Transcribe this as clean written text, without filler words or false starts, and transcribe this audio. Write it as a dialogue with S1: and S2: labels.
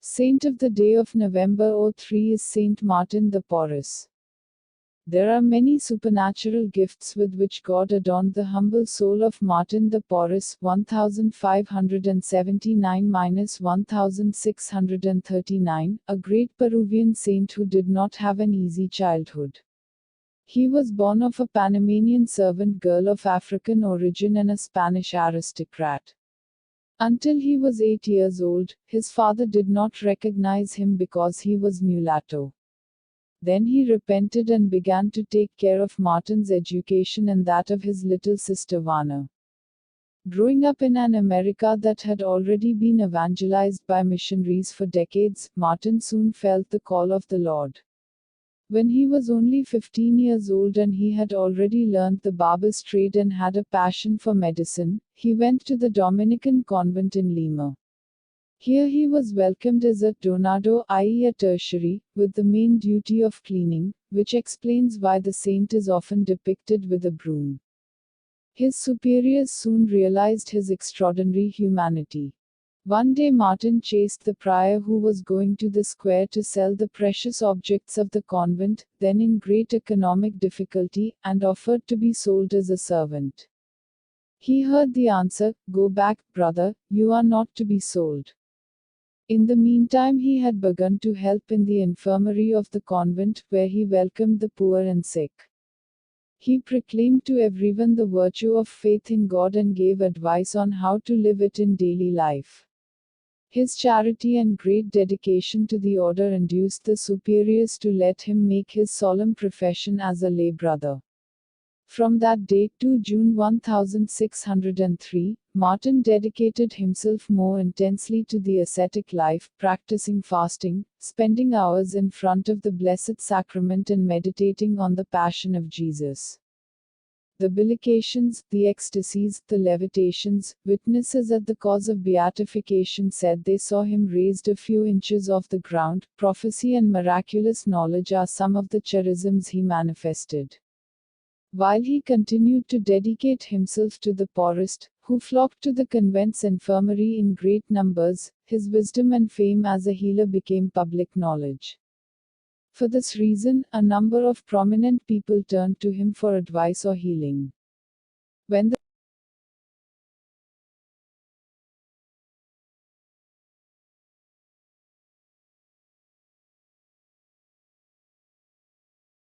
S1: Saint of the day of November 03 is Saint Martin the Porres. There are many supernatural gifts with which God adorned the humble soul of Martin the Porres, 1579–1639, a great Peruvian saint who did not have an easy childhood. He was born of a Panamanian servant girl of African origin and a Spanish aristocrat. Until he was 8 years old, his father did not recognize him because he was mulatto. Then he repented and began to take care of Martin's education and that of his little sister Vanna. Growing up in an America that had already been evangelized by missionaries for decades, Martin soon felt the call of the Lord. When he was only 15 years old and he had already learned the barber's trade and had a passion for medicine, he went to the Dominican convent in Lima. Here he was welcomed as a donado, i.e. a tertiary, with the main duty of cleaning, which explains why the saint is often depicted with a broom. His superiors soon realized his extraordinary humanity. One day Martin chased the prior who was going to the square to sell the precious objects of the convent, then in great economic difficulty, and offered to be sold as a servant. He heard the answer, "Go back, brother, you are not to be sold." In the meantime he had begun to help in the infirmary of the convent, where he welcomed the poor and sick. He proclaimed to everyone the virtue of faith in God and gave advice on how to live it in daily life. His charity and great dedication to the order induced the superiors to let him make his solemn profession as a lay brother. From that date to June 1603, Martin dedicated himself more intensely to the ascetic life, practicing fasting, spending hours in front of the Blessed Sacrament and meditating on the Passion of Jesus. The bilocations, the ecstasies, the levitations, witnesses at the cause of beatification said they saw him raised a few inches off the ground. Prophecy and miraculous knowledge are some of the charisms he manifested. While he continued to dedicate himself to the poorest, who flocked to the convent's infirmary in great numbers, his wisdom and fame as a healer became public knowledge. For this reason, a number of prominent people turned to him for advice or healing. When